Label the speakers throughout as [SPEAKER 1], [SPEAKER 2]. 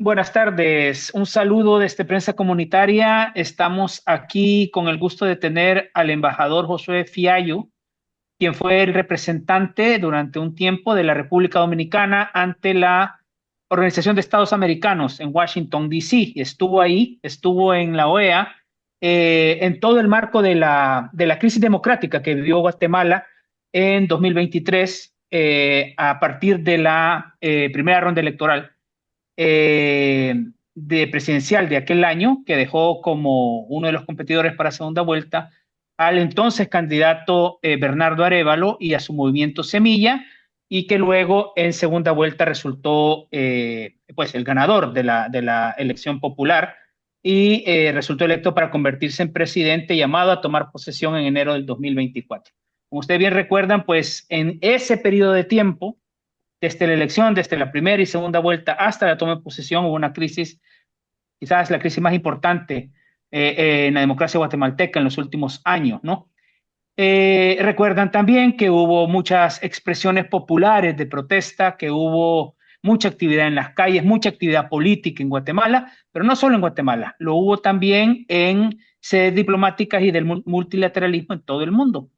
[SPEAKER 1] Buenas tardes, un saludo desde Prensa Comunitaria. Estamos aquí con el gusto de tener al embajador Josué Fiallo, quien fue el representante durante un tiempo de la República Dominicana ante la Organización de Estados Americanos en Washington, D.C. Estuvo ahí, estuvo en la OEA, en todo el marco de la crisis democrática que vivió Guatemala en 2023, a partir de la primera ronda electoral eh, de presidencial de aquel año, que dejó como uno de los competidores para segunda vuelta al entonces candidato Bernardo Arévalo y a su movimiento Semilla, y que luego en segunda vuelta resultó pues el ganador de la elección popular y resultó electo para convertirse en presidente, llamado a tomar posesión en enero del 2024. Como ustedes bien recuerdan, pues en ese periodo de tiempo, desde la elección, desde la primera y segunda vuelta hasta la toma de posesión, hubo una crisis, quizás la crisis más importante en la democracia guatemalteca en los últimos años, ¿no? Recuerdan también que hubo muchas expresiones populares de protesta, que hubo mucha actividad en las calles, mucha actividad política en Guatemala, pero no solo en Guatemala, lo hubo también en sedes diplomáticas y del multilateralismo en todo el mundo.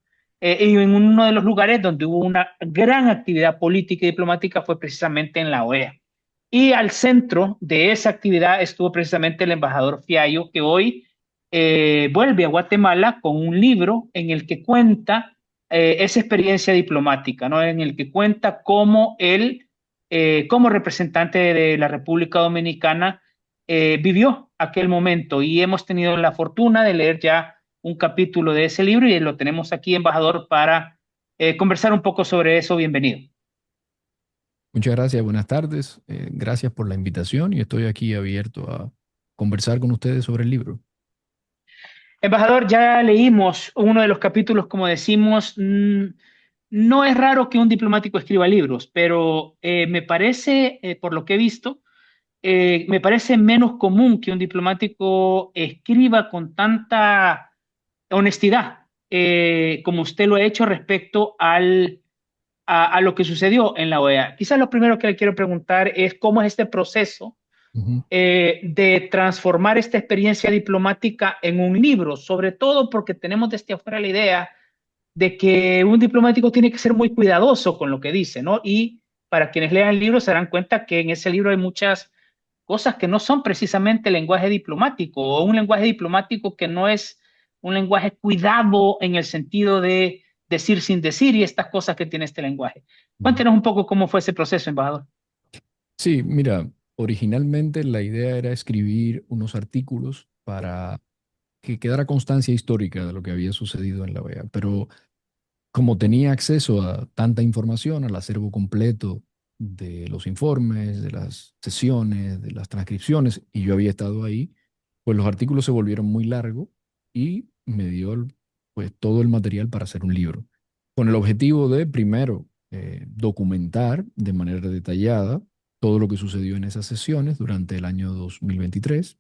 [SPEAKER 1] Y en uno de los lugares donde hubo una gran actividad política y diplomática fue precisamente en la OEA. Y al centro de esa actividad estuvo precisamente el embajador Fiallo, que hoy vuelve a Guatemala con un libro en el que cuenta esa experiencia diplomática, ¿no? En el que cuenta cómo él, como representante de la República Dominicana, vivió aquel momento. Y hemos tenido la fortuna de leer ya un capítulo de ese libro y lo tenemos aquí, embajador, para conversar un poco sobre eso. Bienvenido.
[SPEAKER 2] Muchas gracias, buenas tardes. Gracias por la invitación y estoy aquí abierto a conversar con ustedes sobre el libro.
[SPEAKER 1] Embajador, ya leímos uno de los capítulos, como decimos, no es raro que un diplomático escriba libros, pero me parece, por lo que he visto, me parece menos común que un diplomático escriba con tanta honestidad como usted lo ha hecho respecto a lo que sucedió en la OEA. Quizás lo primero que le quiero preguntar es cómo es este proceso
[SPEAKER 2] Ujú.
[SPEAKER 1] de transformar esta experiencia diplomática en un libro, sobre todo porque tenemos desde afuera la idea de que un diplomático tiene que ser muy cuidadoso con lo que dice, ¿no? Y para quienes lean el libro se darán cuenta que en ese libro hay muchas cosas que no son precisamente lenguaje diplomático, o un lenguaje diplomático que no es un lenguaje cuidado en el sentido de decir sin decir y estas cosas que tiene este lenguaje.
[SPEAKER 2] Ujú.
[SPEAKER 1] Cuéntenos un poco cómo fue ese proceso, embajador.
[SPEAKER 2] Sí, mira, originalmente la idea era escribir unos artículos para que quedara constancia histórica de lo que había sucedido en la OEA, pero como tenía acceso a tanta información, al acervo completo de los informes, de las sesiones, de las transcripciones, y yo había estado ahí, pues los artículos se volvieron muy largos y me dio pues todo el material para hacer un libro, con el objetivo de, primero, documentar de manera detallada todo lo que sucedió en esas sesiones durante el año 2023,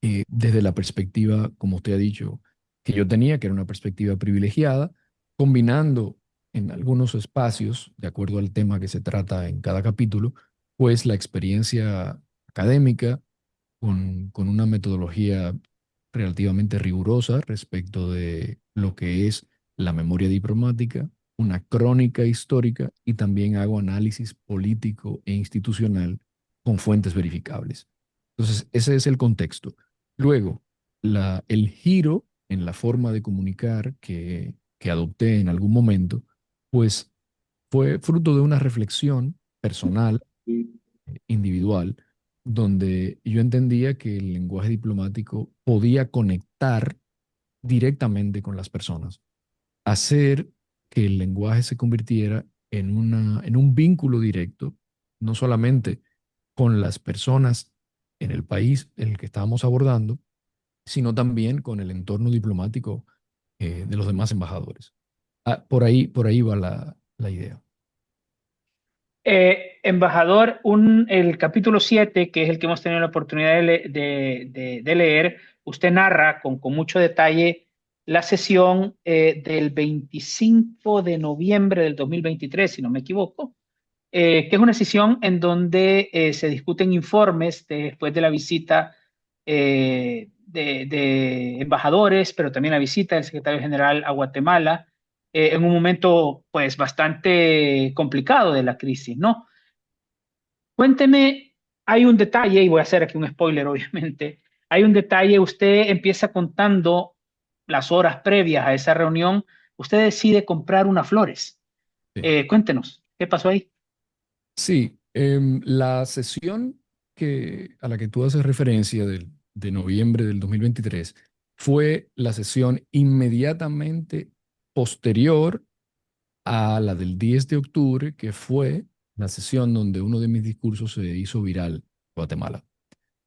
[SPEAKER 2] desde la perspectiva, como usted ha dicho, que yo tenía, que era una perspectiva privilegiada, combinando en algunos espacios, de acuerdo al tema que se trata en cada capítulo, pues la experiencia académica con una metodología relativamente rigurosa respecto de lo que es la memoria diplomática, una crónica histórica y también hago análisis político e institucional con fuentes verificables. Entonces, ese es el contexto. Luego, el giro en la forma de comunicar que adopté en algún momento, pues fue fruto de una reflexión personal, individual, donde yo entendía que el lenguaje diplomático podía conectar directamente con las personas, hacer que el lenguaje se convirtiera en un vínculo directo, no solamente con las personas en el país en el que estábamos abordando, sino también con el entorno diplomático de los demás embajadores. Por ahí va la idea.
[SPEAKER 1] Embajador, el capítulo 7, que es el que hemos tenido la oportunidad de leer, usted narra con mucho detalle la sesión del 25 de noviembre del 2023, si no me equivoco, que es una sesión en donde se discuten informes después de la visita de embajadores, pero también la visita del secretario general a Guatemala, en un momento pues bastante complicado de la crisis, ¿no? Cuénteme, hay un detalle, y voy a hacer aquí un spoiler, obviamente. Hay un detalle, usted empieza contando las horas previas a esa reunión, usted decide comprar unas flores.
[SPEAKER 2] Sí.
[SPEAKER 1] Cuéntenos, ¿qué pasó ahí?
[SPEAKER 2] Sí, la sesión a la que tú haces referencia de noviembre del 2023 fue la sesión inmediatamente posterior a la del 10 de octubre, que fue la sesión donde uno de mis discursos se hizo viral en Guatemala,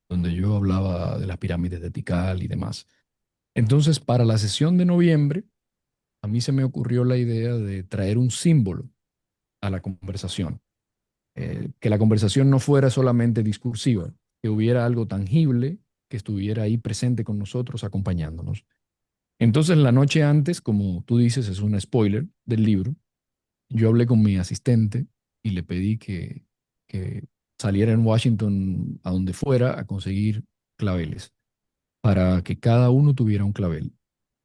[SPEAKER 2] donde yo hablaba de las pirámides de Tikal y demás. Entonces, para la sesión de noviembre, a mí se me ocurrió la idea de traer un símbolo a la conversación, que la conversación no fuera solamente discursiva, que hubiera algo tangible que estuviera ahí presente con nosotros, acompañándonos. Entonces, la noche antes, como tú dices, es un spoiler del libro, yo hablé con mi asistente y le pedí que saliera en Washington a donde fuera a conseguir claveles para que cada uno tuviera un clavel.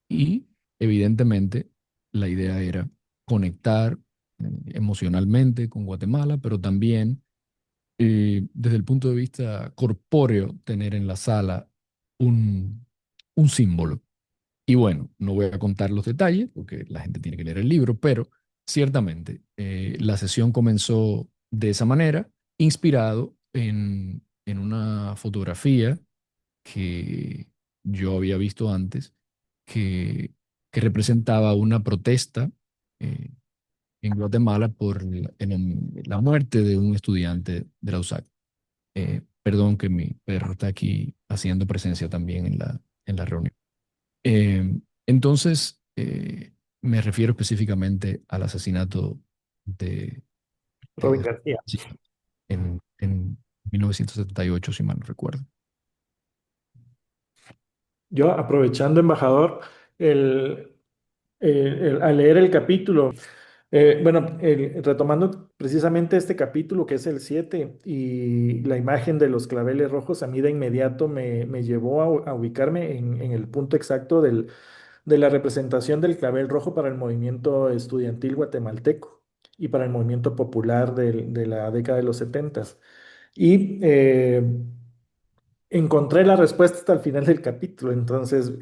[SPEAKER 2] Y evidentemente la idea era conectar emocionalmente con Guatemala, pero también desde el punto de vista corpóreo, tener en la sala un, un símbolo. Y bueno, no voy a contar los detalles porque la gente tiene que leer el libro, pero ciertamente la sesión comenzó de esa manera, inspirado en una fotografía que yo había visto antes, que, que representaba una protesta eh, en Guatemala por la muerte de un estudiante de la USAC. Perdón que mi perro está aquí haciendo presencia también en la reunión. Entonces, me refiero específicamente al asesinato de,
[SPEAKER 3] Robin
[SPEAKER 2] de
[SPEAKER 3] García.
[SPEAKER 2] sí, en 1978, si mal no recuerdo.
[SPEAKER 3] Yo, aprovechando, embajador, el, al leer el capítulo, bueno, retomando precisamente este capítulo que es el 7 y la imagen de los claveles rojos, a mí de inmediato me llevó a ubicarme en el punto exacto de la representación del clavel rojo para el movimiento estudiantil guatemalteco y para el movimiento popular de la década de los 70. Y encontré la respuesta hasta el final del capítulo. Entonces,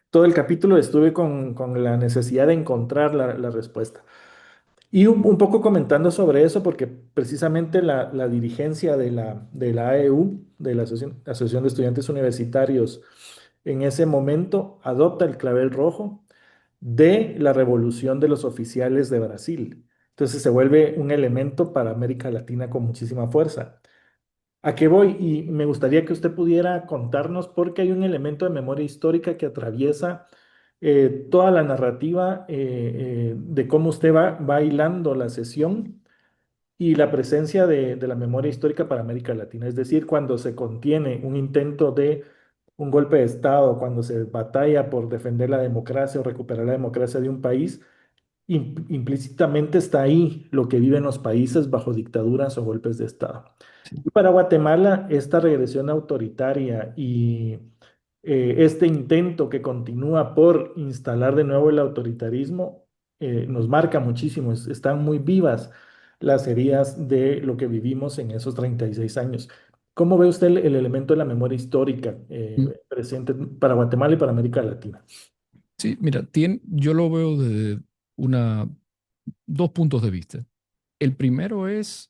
[SPEAKER 3] todo el capítulo estuve con la necesidad de encontrar la respuesta. Y un poco comentando sobre eso, porque precisamente la dirigencia de la AEU, de la Asociación de Estudiantes Universitarios, en ese momento adopta el clavel rojo de la revolución de los oficiales de Brasil. Entonces se vuelve un elemento para América Latina con muchísima fuerza. ¿A qué voy? Y me gustaría que usted pudiera contarnos porque hay un elemento de memoria histórica que atraviesa toda la narrativa de cómo usted va hilando la sesión y la presencia de la memoria histórica para América Latina. Es decir, cuando se contiene un intento de un golpe de Estado, cuando se batalla por defender la democracia o recuperar la democracia de un país, implícitamente está ahí lo que viven los países bajo dictaduras o golpes de Estado.
[SPEAKER 2] Sí.
[SPEAKER 3] Y para Guatemala, esta regresión autoritaria y este intento que continúa por instalar de nuevo el autoritarismo nos marca muchísimo. Están muy vivas las heridas de lo que vivimos en esos 36 años. ¿Cómo ve usted el elemento de la memoria histórica
[SPEAKER 2] Mm,
[SPEAKER 3] presente para Guatemala y para América Latina?
[SPEAKER 2] sí, mira, yo lo veo desde una, dos puntos de vista. El primero es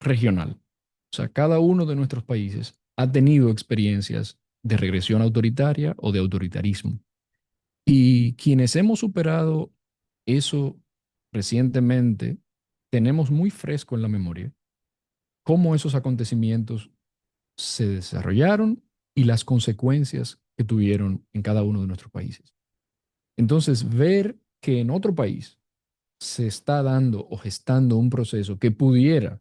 [SPEAKER 2] regional. O sea, cada uno de nuestros países ha tenido experiencias de regresión autoritaria o de autoritarismo. Y quienes hemos superado eso recientemente, tenemos muy fresco en la memoria cómo esos acontecimientos se desarrollaron y las consecuencias que tuvieron en cada uno de nuestros países. Entonces, ver que en otro país se está dando o gestando un proceso que pudiera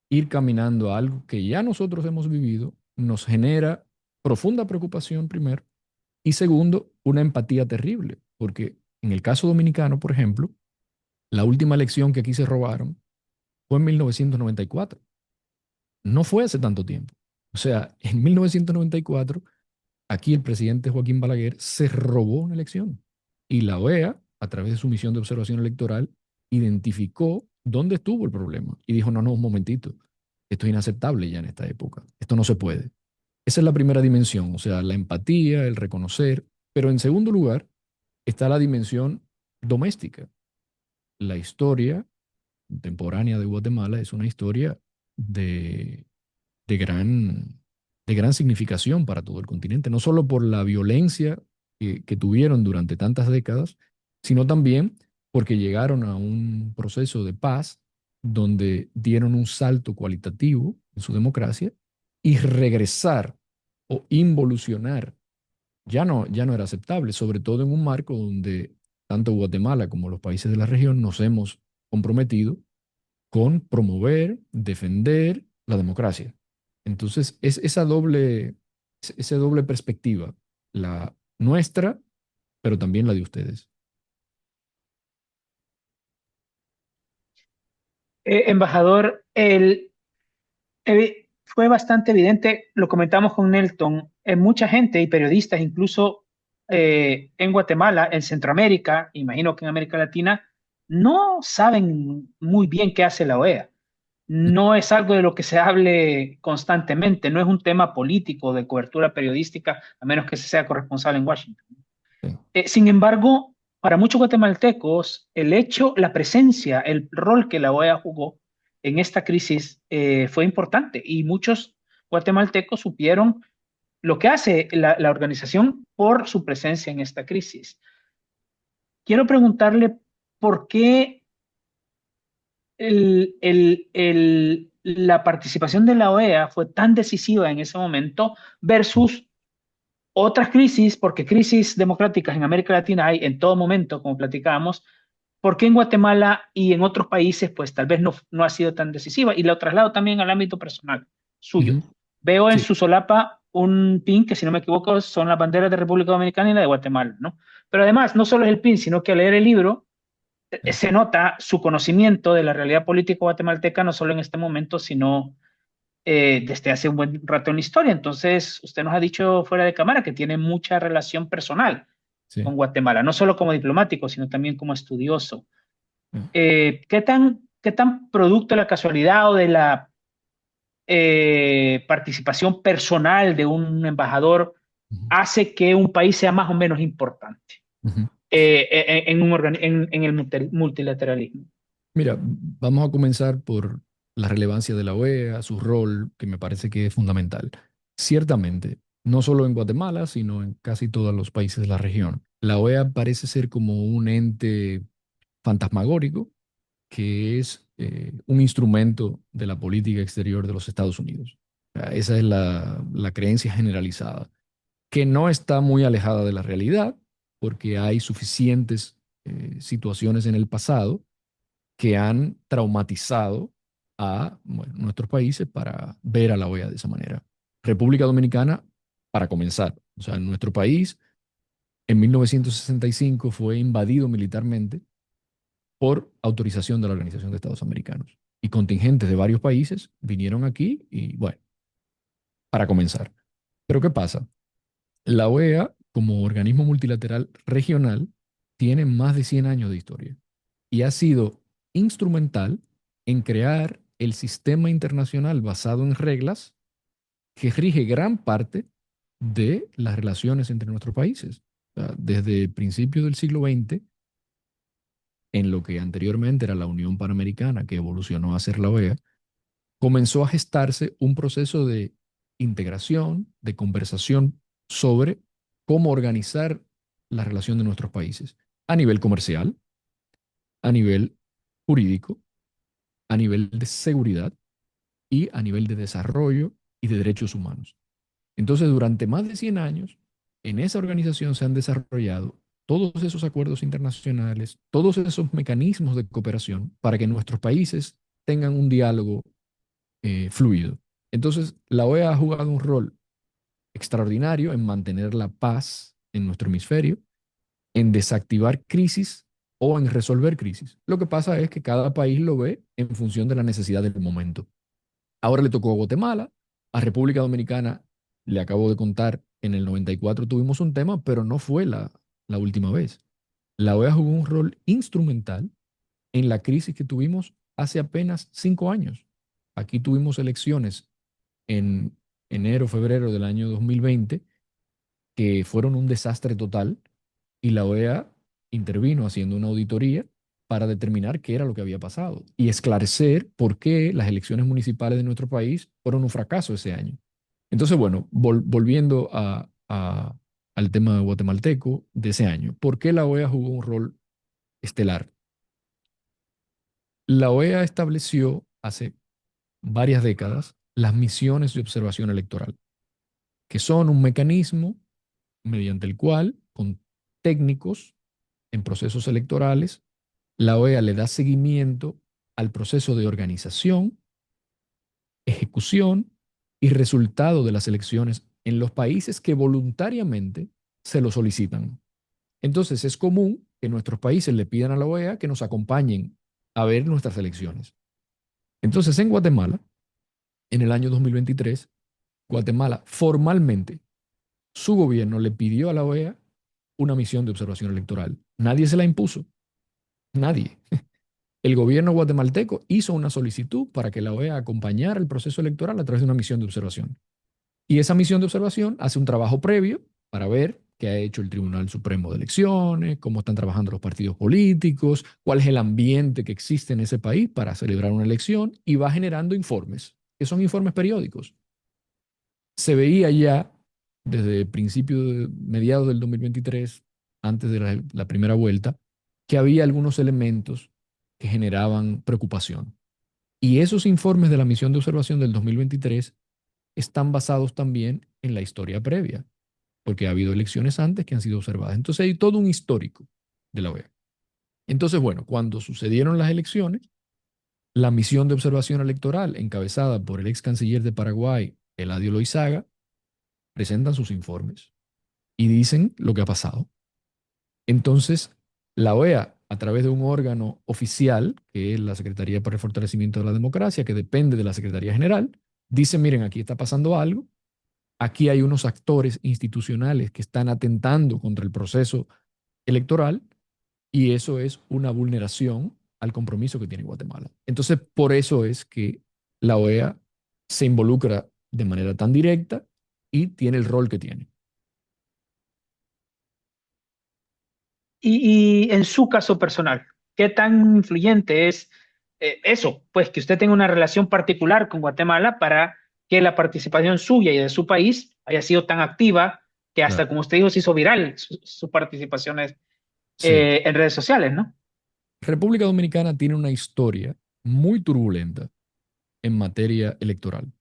[SPEAKER 2] ir caminando a algo que ya nosotros hemos vivido, nos genera profunda preocupación primero y segundo, una empatía terrible, porque en el caso dominicano, por ejemplo, La última elección que aquí se robaron fue en 1994. No fue hace tanto tiempo. O sea, en 1994, aquí el presidente Joaquín Balaguer se robó una elección. Y la OEA, a través de su misión de observación electoral, identificó dónde estuvo el problema. Y dijo, no, no, un momentito. Esto es inaceptable ya en esta época. Esto no se puede. Esa es la primera dimensión, o sea, la empatía, el reconocer. Pero en segundo lugar está la dimensión doméstica. La historia contemporánea de Guatemala es una historia de, de gran, de gran significación para todo el continente, no solo por la violencia que tuvieron durante tantas décadas, sino también porque llegaron a un proceso de paz donde dieron un salto cualitativo en su democracia y regresar o involucionar ya no era aceptable, sobre todo en un marco donde tanto Guatemala como los países de la región nos hemos comprometido con promover, defender la democracia. Entonces, es esa doble perspectiva, la nuestra, pero también la de ustedes.
[SPEAKER 1] Embajador, fue bastante evidente, lo comentamos con Nelton, mucha gente y periodistas, incluso en Guatemala, en Centroamérica, imagino que en América Latina, no saben muy bien qué hace la OEA. No es algo de lo que se hable constantemente, no es un tema político de cobertura periodística, a menos que se sea corresponsal en Washington.
[SPEAKER 2] Sí.
[SPEAKER 1] Sin embargo, para muchos guatemaltecos, el hecho, la presencia, el rol que la OEA jugó en esta crisis fue importante y muchos guatemaltecos supieron lo que hace la organización por su presencia en esta crisis. Quiero preguntarle por qué la participación de la OEA fue tan decisiva en ese momento versus otras crisis, porque crisis democráticas en América Latina hay en todo momento, como platicábamos, porque en Guatemala y en otros países, pues tal vez no ha sido tan decisiva. Y lo traslado también al ámbito personal suyo.
[SPEAKER 2] Ujú.
[SPEAKER 1] Veo en
[SPEAKER 2] Sí.
[SPEAKER 1] su solapa un pin que, si no me equivoco, son las banderas de República Dominicana y la de Guatemala, ¿no? Pero además, no solo es el pin, sino que al leer el libro
[SPEAKER 2] Sí.
[SPEAKER 1] se nota su conocimiento de la realidad política guatemalteca, no solo en este momento, sino desde hace un buen rato en la historia. Entonces, usted nos ha dicho fuera de cámara que tiene mucha relación personal
[SPEAKER 2] Sí.
[SPEAKER 1] con Guatemala, no solo como diplomático, sino también como estudioso.
[SPEAKER 2] Sí.
[SPEAKER 1] ¿Qué tan producto de la casualidad o de la participación personal de un embajador
[SPEAKER 2] Ujú.
[SPEAKER 1] hace que un país sea más o menos importante
[SPEAKER 2] Ujú.
[SPEAKER 1] en el multilateralismo?
[SPEAKER 2] Mira, vamos a comenzar por la relevancia de la OEA, su rol, que me parece que es fundamental. Ciertamente, no solo en Guatemala, sino en casi todos los países de la región, la OEA parece ser como un ente fantasmagórico que es un instrumento de la política exterior de los Estados Unidos. O sea, esa es la creencia generalizada, que no está muy alejada de la realidad, porque hay suficientes situaciones en el pasado que han traumatizado a bueno, nuestros países para ver a la OEA de esa manera. República Dominicana, para comenzar, o sea, nuestro país en 1965 fue invadido militarmente por autorización de la Organización de Estados Americanos. Y contingentes de varios países vinieron aquí y, bueno, para comenzar. Pero ¿qué pasa? La OEA, como organismo multilateral regional, tiene más de 100 años de historia y ha sido instrumental en crear el sistema internacional basado en reglas que rige gran parte de las relaciones entre nuestros países. O sea, desde principios del siglo XX, en lo que anteriormente era la Unión Panamericana, que evolucionó a ser la OEA, comenzó a gestarse un proceso de integración, de conversación sobre cómo organizar la relación de nuestros países a nivel comercial, a nivel jurídico, a nivel de seguridad y a nivel de desarrollo y de derechos humanos. Entonces, durante más de 100 años, en esa organización se han desarrollado todos esos acuerdos internacionales, todos esos mecanismos de cooperación para que nuestros países tengan un diálogo fluido. Entonces, la OEA ha jugado un rol extraordinario en mantener la paz en nuestro hemisferio, en desactivar crisis o en resolver crisis. Lo que pasa es que cada país lo ve en función de la necesidad del momento. Ahora le tocó a Guatemala, a República Dominicana, le acabo de contar, en el 94 tuvimos un tema, pero no fue la última vez. La OEA jugó un rol instrumental en la crisis que tuvimos hace apenas 5 años. Aquí tuvimos elecciones en enero, febrero del año 2020, que fueron un desastre total, y la OEA intervino haciendo una auditoría para determinar qué era lo que había pasado y esclarecer por qué las elecciones municipales de nuestro país fueron un fracaso ese año. Entonces, bueno, volviendo al tema guatemalteco de ese año, ¿por qué la OEA jugó un rol estelar? La OEA estableció hace varias décadas las misiones de observación electoral, que son un mecanismo mediante el cual, con técnicos en procesos electorales, la OEA le da seguimiento al proceso de organización, ejecución y resultado de las elecciones en los países que voluntariamente se lo solicitan. Entonces es común que nuestros países le pidan a la OEA que nos acompañen a ver nuestras elecciones. Entonces en Guatemala, en el año 2023, Guatemala formalmente, su gobierno le pidió a la OEA una misión de observación electoral. Nadie se la impuso, nadie. El gobierno guatemalteco hizo una solicitud para que la OEA acompañara el proceso electoral a través de una misión de observación. Y esa misión de observación hace un trabajo previo para ver qué ha hecho el Tribunal Supremo de Elecciones, cómo están trabajando los partidos políticos, cuál es el ambiente que existe en ese país para celebrar una elección, y va generando informes, que son informes periódicos. Se veía ya desde mediados del 2023, antes de la primera vuelta, que había algunos elementos que generaban preocupación. Y esos informes de la misión de observación del 2023 están basados también en la historia previa, porque ha habido elecciones antes que han sido observadas. Entonces hay todo un histórico de la OEA. Entonces, bueno, cuando sucedieron las elecciones, la misión de observación electoral, encabezada por el ex canciller de Paraguay, Eladio Loizaga, presentan sus informes y dicen lo que ha pasado. Entonces, la OEA, a través de un órgano oficial, que es la Secretaría para el Fortalecimiento de la Democracia, que depende de la Secretaría General, dice, miren, aquí está pasando algo, aquí hay unos actores institucionales que están atentando contra el proceso electoral, y eso es una vulneración al compromiso que tiene Guatemala. Entonces, por eso es que la OEA se involucra de manera tan directa y tiene el rol que tiene.
[SPEAKER 1] Y en su caso personal, ¿qué tan influyente es eso? Pues que usted tenga una relación particular con Guatemala para que la participación suya y de su país haya sido tan activa que
[SPEAKER 2] Claro.
[SPEAKER 1] hasta, como usted dijo, se hizo viral su participación
[SPEAKER 2] Sí.
[SPEAKER 1] en redes sociales, ¿no?
[SPEAKER 2] República Dominicana tiene una historia muy turbulenta en materia electoral.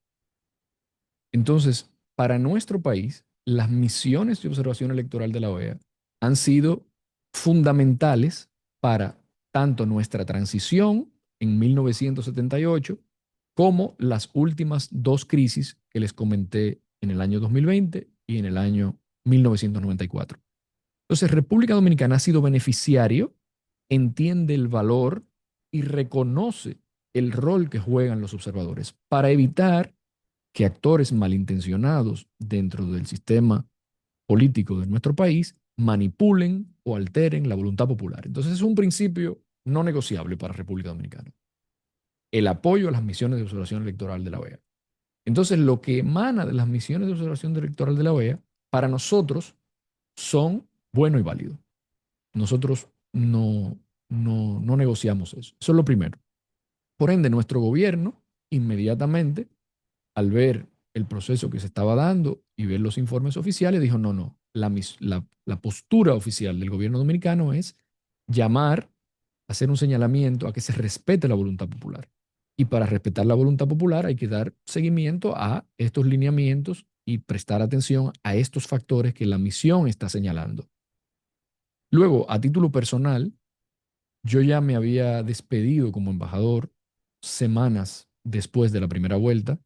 [SPEAKER 2] Entonces, para nuestro país, las misiones de observación electoral de la OEA han sido fundamentales para tanto nuestra transición en 1978 como las últimas dos crisis que les comenté en el año 2020 y en el año 1994. Entonces, República Dominicana ha sido beneficiario, entiende el valor y reconoce el rol que juegan los observadores para evitar que actores malintencionados dentro del sistema político de nuestro país manipulen o alteren la voluntad popular. Entonces es un principio no negociable para República Dominicana, el apoyo a las misiones de observación electoral de la OEA. Entonces lo que emana de las misiones de observación electoral de la OEA, para nosotros son bueno y válido. Nosotros no negociamos eso. Eso es lo primero. Por ende, nuestro gobierno inmediatamente, al ver el proceso que se estaba dando y ver los informes oficiales, dijo, no, la postura oficial del gobierno dominicano es llamar, hacer un señalamiento a que se respete la voluntad popular. Y para respetar la voluntad popular hay que dar seguimiento a estos lineamientos y prestar atención a estos factores que la misión está señalando. Luego, a título personal, yo ya me había despedido como embajador semanas después de la primera vuelta.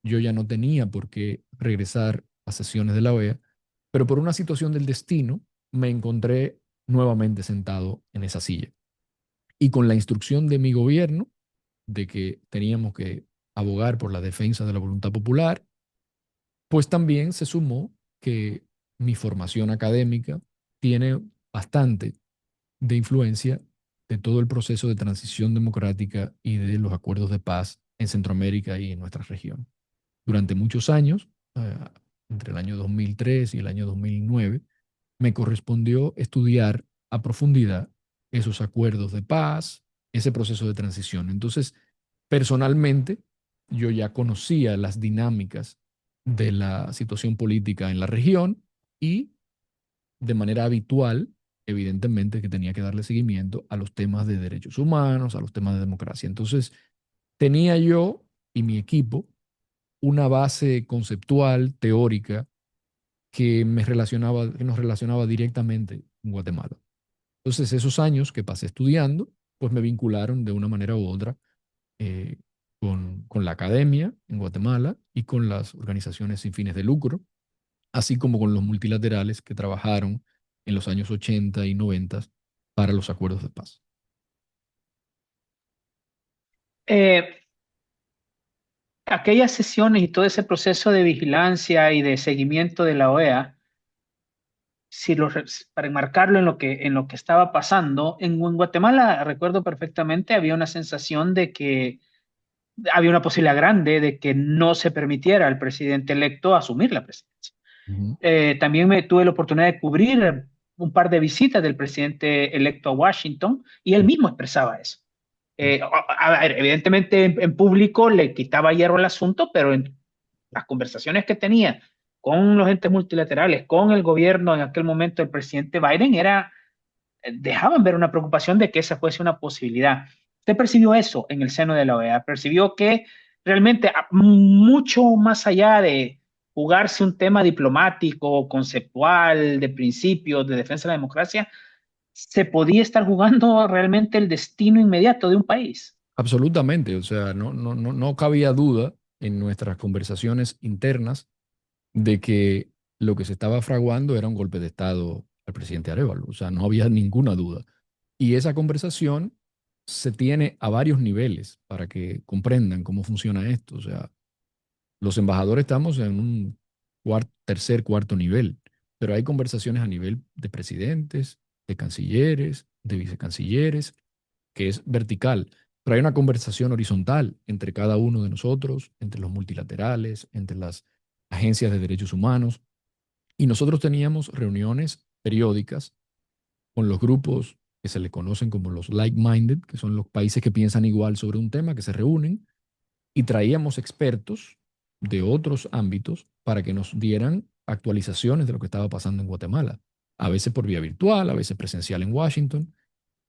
[SPEAKER 2] Yo ya no tenía por qué regresar a sesiones de la OEA, pero por una situación del destino me encontré nuevamente sentado en esa silla. y con la instrucción de mi gobierno de que teníamos que abogar por la defensa de la voluntad popular, pues también se sumó que mi formación académica tiene bastante de influencia de todo el proceso de transición democrática y de los acuerdos de paz en Centroamérica y en nuestra región. Durante muchos años, entre el año 2003 y el año 2009, me correspondió estudiar a profundidad esos acuerdos de paz, ese proceso de transición. Entonces, personalmente, yo ya conocía las dinámicas de la situación política en la región y de manera habitual, evidentemente, que tenía que darle seguimiento a los temas de derechos humanos, a los temas de democracia. Entonces, tenía yo y mi equipo una base conceptual, teórica, que nos relacionaba directamente con Guatemala. Entonces, esos años que pasé estudiando, pues me vincularon de una manera u otra eh, con la academia en Guatemala y con las organizaciones sin fines de lucro, así como con los multilaterales que trabajaron en los años 80 y 90 para los acuerdos de paz.
[SPEAKER 1] Eh, Aquellas sesiones y todo ese proceso de vigilancia y de seguimiento de la OEA, si para enmarcarlo en lo que estaba pasando, en Guatemala, recuerdo perfectamente, había una sensación de que había una posibilidad grande de que no se permitiera al presidente electo asumir la presidencia.
[SPEAKER 2] Ujú.
[SPEAKER 1] También me tuve la oportunidad de cubrir un par de visitas del presidente electo a Washington y él mismo expresaba eso. A ver, evidentemente en público le quitaba hierro al asunto, pero en las conversaciones que tenía con los entes multilaterales, con el gobierno en aquel momento del presidente Biden, dejaban ver una preocupación de que esa fuese una posibilidad. Usted percibió eso en el seno de la OEA, percibió que realmente mucho más allá de jugarse un tema diplomático, conceptual, de principios, de defensa de la democracia, se podía estar jugando realmente el destino inmediato de un país.
[SPEAKER 2] Absolutamente, o sea, no cabía duda en nuestras conversaciones internas de que lo que se estaba fraguando era un golpe de Estado al presidente Arévalo, o sea, no había ninguna duda. Y esa conversación se tiene a varios niveles para que comprendan cómo funciona esto, o sea, los embajadores estamos en un tercer, cuarto nivel, pero hay conversaciones a nivel de presidentes, de cancilleres, de vicecancilleres, que es vertical, pero hay una conversación horizontal entre cada uno de nosotros, entre los multilaterales, entre las agencias de derechos humanos, y nosotros teníamos reuniones periódicas con los grupos que se le conocen como los like-minded, que son los países que piensan igual sobre un tema, que se reúnen, y traíamos expertos de otros ámbitos para que nos dieran actualizaciones de lo que estaba pasando en Guatemala, a veces por vía virtual, a veces presencial en Washington,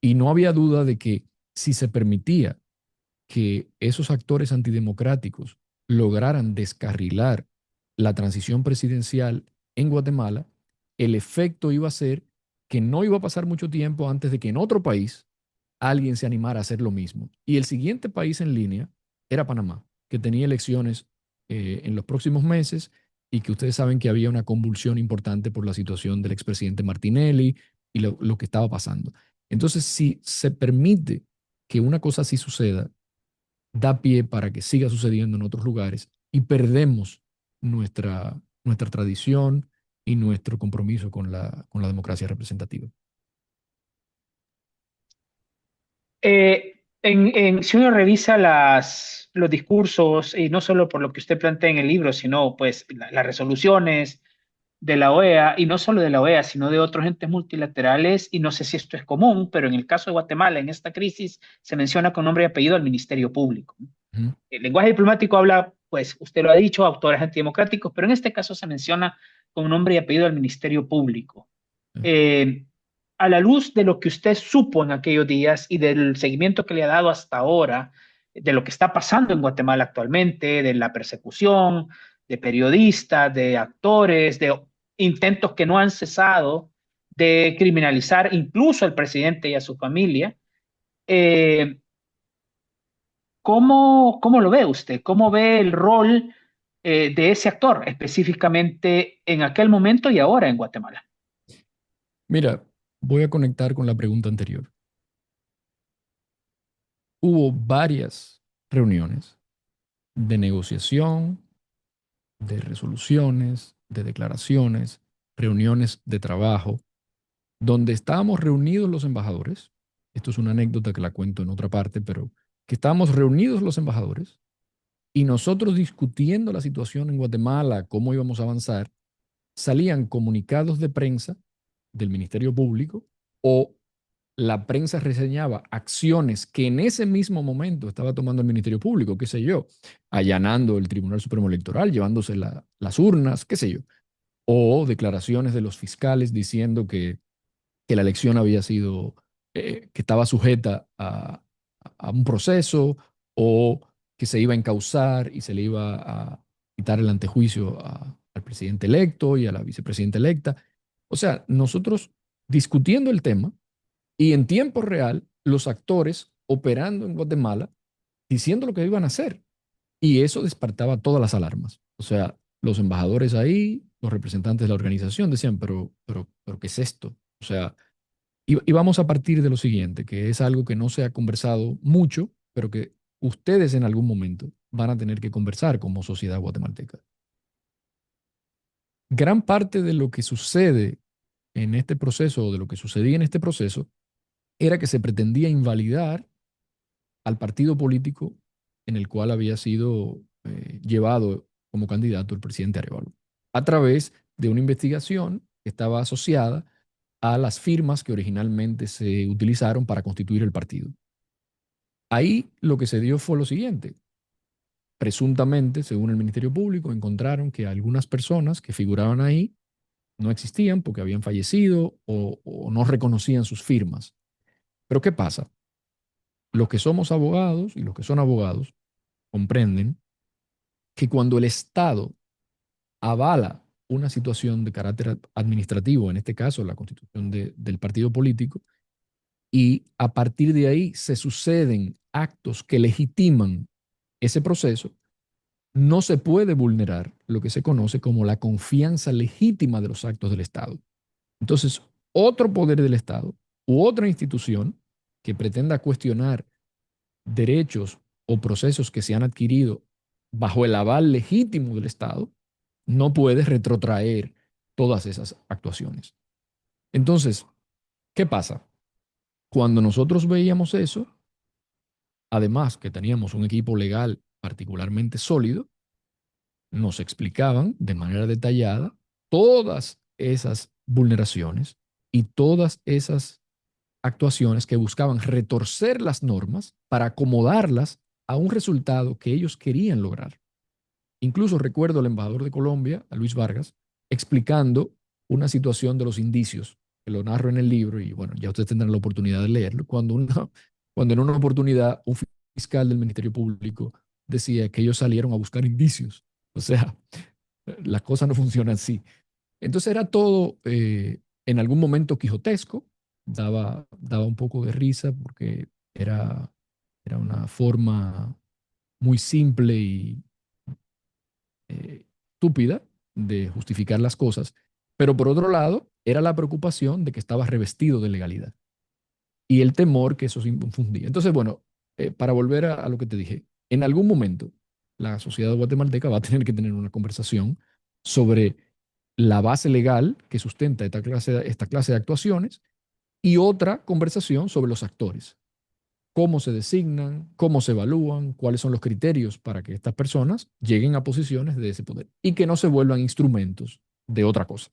[SPEAKER 2] y no había duda de que si se permitía que esos actores antidemocráticos lograran descarrilar la transición presidencial en Guatemala, el efecto iba a ser que no iba a pasar mucho tiempo antes de que en otro país alguien se animara a hacer lo mismo. Y el siguiente país en línea era Panamá, que tenía elecciones en los próximos meses y que ustedes saben que había una convulsión importante por la situación del expresidente Martinelli y lo que estaba pasando. Entonces, si se permite que una cosa así suceda, da pie para que siga sucediendo en otros lugares y perdemos nuestra tradición y nuestro compromiso con la democracia representativa.
[SPEAKER 1] Si uno revisa los discursos, y no solo por lo que usted plantea en el libro, sino pues las resoluciones de la OEA, y no solo de la OEA, sino de otros entes multilaterales, y no sé si esto es común, pero en el caso de Guatemala, en esta crisis, se menciona con nombre y apellido al Ministerio Público.
[SPEAKER 2] Ujú.
[SPEAKER 1] El lenguaje diplomático habla, pues usted lo ha dicho, autores antidemocráticos, pero en este caso se menciona con nombre y apellido al Ministerio Público.
[SPEAKER 2] Sí.
[SPEAKER 1] Eh, a la luz de lo que usted supo en aquellos días y del seguimiento que le ha dado hasta ahora, de lo que está pasando en Guatemala actualmente, de la persecución de periodistas, de actores, de intentos que no han cesado de criminalizar incluso al presidente y a su familia, eh, ¿cómo lo ve usted? ¿Cómo ve el rol de ese actor específicamente en aquel momento y ahora en Guatemala?
[SPEAKER 2] Mira, voy a conectar con la pregunta anterior. hubo varias reuniones de negociación, de resoluciones, de declaraciones, reuniones de trabajo, donde estábamos reunidos los embajadores. Esto es una anécdota que la cuento en otra parte, pero que estábamos reunidos los embajadores y nosotros discutiendo la situación en Guatemala, cómo íbamos a avanzar, salían comunicados de prensa del Ministerio Público o la prensa reseñaba acciones que en ese mismo momento estaba tomando el Ministerio Público, qué sé yo, allanando el Tribunal Supremo Electoral, llevándose las urnas, qué sé yo, o declaraciones de los fiscales diciendo que la elección había sido, que estaba sujeta a un proceso o que se iba a encauzar y se le iba a quitar el antejuicio al presidente electo y a la vicepresidenta electa. O sea, nosotros discutiendo el tema y en tiempo real los actores operando en Guatemala diciendo lo que iban a hacer. Y eso despertaba todas las alarmas. O sea, los embajadores ahí, los representantes de la organización decían, pero ¿qué es esto? O sea, y vamos a partir de lo siguiente, que es algo que no se ha conversado mucho, pero que ustedes en algún momento van a tener que conversar como sociedad guatemalteca. Gran parte de lo que sucede en este proceso, o de lo que sucedía en este proceso, era que se pretendía invalidar al partido político en el cual había sido llevado como candidato el presidente Arevalo, a través de una investigación que estaba asociada a las firmas que originalmente se utilizaron para constituir el partido. Ahí lo que se dio fue lo siguiente. Presuntamente, según el Ministerio Público, encontraron que algunas personas que figuraban ahí no existían porque habían fallecido o no reconocían sus firmas. Pero ¿qué pasa? Los que somos abogados y los que son abogados comprenden que cuando el Estado avala una situación de carácter administrativo, en este caso la constitución del partido político, y a partir de ahí se suceden actos que legitiman ese proceso, no se puede vulnerar lo que se conoce como la confianza legítima de los actos del Estado. Entonces, otro poder del Estado u otra institución que pretenda cuestionar derechos o procesos que se han adquirido bajo el aval legítimo del Estado, no puede retrotraer todas esas actuaciones. Entonces, ¿qué pasa? Cuando nosotros veíamos eso, además que teníamos un equipo legal particularmente sólido, nos explicaban de manera detallada todas esas vulneraciones y todas esas actuaciones que buscaban retorcer las normas para acomodarlas a un resultado que ellos querían lograr. Incluso recuerdo al embajador de Colombia, a Luis Vargas, explicando una situación de los indicios, que lo narro en el libro y bueno, ya ustedes tendrán la oportunidad de leerlo, cuando en una oportunidad un fiscal del Ministerio Público decía que ellos salieron a buscar indicios. O sea, la cosa no funciona así. Entonces era todo en algún momento quijotesco, daba un poco de risa porque era una forma muy simple y estúpida de justificar las cosas, pero por otro lado era la preocupación de que estaba revestido de legalidad y el temor que eso se infundía. Entonces, bueno, para volver a lo que te dije, en algún momento la sociedad guatemalteca va a tener que tener una conversación sobre la base legal que sustenta esta clase de actuaciones y otra conversación sobre los actores, cómo se designan, cómo se evalúan, cuáles son los criterios para que estas personas lleguen a posiciones de ese poder y que no se vuelvan instrumentos de otra cosa.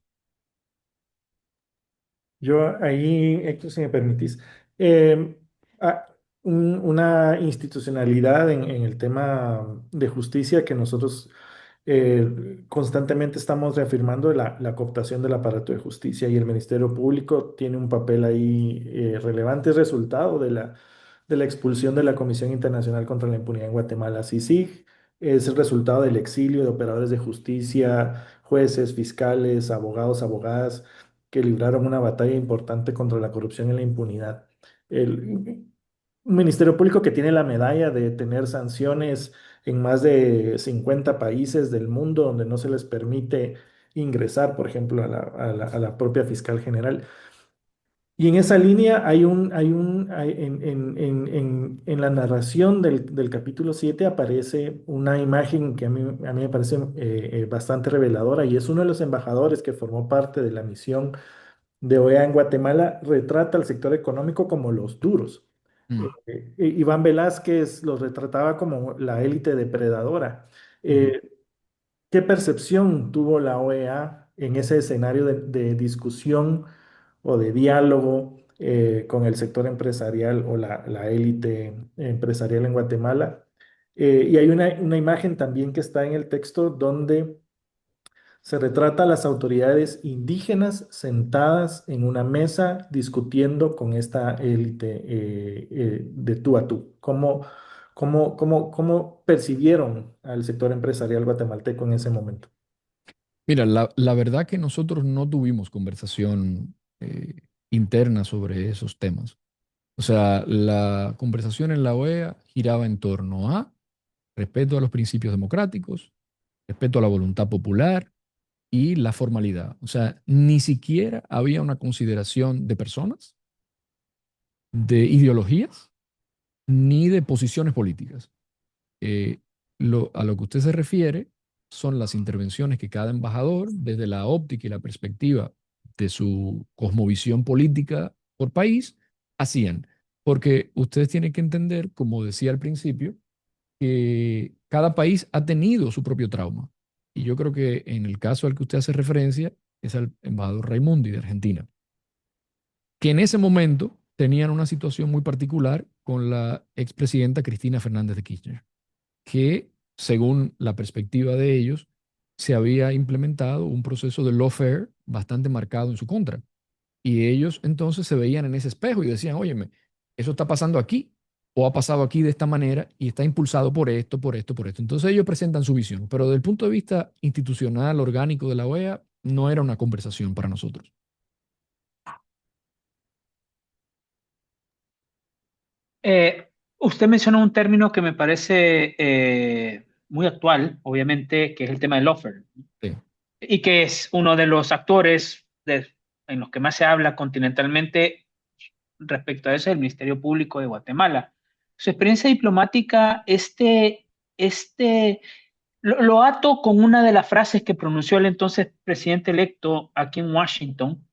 [SPEAKER 3] Yo ahí, Héctor, si me permitís, eh, ah, una institucionalidad en el tema de justicia que nosotros constantemente estamos reafirmando la cooptación del aparato de justicia y el Ministerio Público tiene un papel ahí relevante, es resultado de la expulsión de la Comisión Internacional contra la Impunidad en Guatemala, CICIG, es el resultado del exilio de operadores de justicia, jueces, fiscales, abogados, abogadas, que libraron una batalla importante contra la corrupción y la impunidad. Un Ministerio Público que tiene la medalla de tener sanciones en más de 50 países del mundo donde no se les permite ingresar, por ejemplo, a la propia fiscal general. Y en esa línea en la narración del capítulo 7 aparece una imagen que a mí me parece bastante reveladora, y es uno de los embajadores que formó parte de la misión de OEA en Guatemala, retrata al sector económico como los duros.
[SPEAKER 2] Mm,
[SPEAKER 3] Iván Velázquez los retrataba como la élite depredadora.
[SPEAKER 2] ujú.
[SPEAKER 3] Eh, ¿Qué percepción tuvo la OEA en ese escenario de discusión o de diálogo con el sector empresarial o la élite empresarial en Guatemala? Y hay una imagen también que está en el texto donde se retrata a las autoridades indígenas sentadas en una mesa discutiendo con esta élite de tú a tú. ¿Cómo percibieron al sector empresarial guatemalteco en ese momento?
[SPEAKER 2] Mira, la verdad que nosotros no tuvimos conversación interna sobre esos temas. O sea, la conversación en la OEA giraba en torno a respeto a los principios democráticos, respeto a la voluntad popular y la formalidad. O sea, ni siquiera había una consideración de personas, de ideologías, ni de posiciones políticas. Eh, a lo que usted se refiere son las intervenciones que cada embajador, desde la óptica y la perspectiva de su cosmovisión política por país, hacían. Porque ustedes tienen que entender, como decía al principio, que cada país ha tenido su propio trauma. Y yo creo que en el caso al que usted hace referencia es al embajador Raimundi de Argentina, que en ese momento tenían una situación muy particular con la expresidenta Cristina Fernández de Kirchner, que según la perspectiva de ellos, se había implementado un proceso de lawfare bastante marcado en su contra. Y ellos entonces se veían en ese espejo y decían, óyeme, eso está pasando aquí o ha pasado aquí de esta manera y está impulsado por esto, por esto, por esto. Entonces ellos presentan su visión, pero desde el punto de vista institucional, orgánico de la OEA, no era una conversación para nosotros.
[SPEAKER 1] Eh, Usted mencionó un término que me parece muy actual, obviamente, que es el tema del offer,
[SPEAKER 2] Sí.
[SPEAKER 1] y que es uno de los actores en los que más se habla continentalmente respecto a eso, el Ministerio Público de Guatemala. Su experiencia diplomática, lo ato con una de las frases que pronunció el entonces presidente electo aquí en Washington,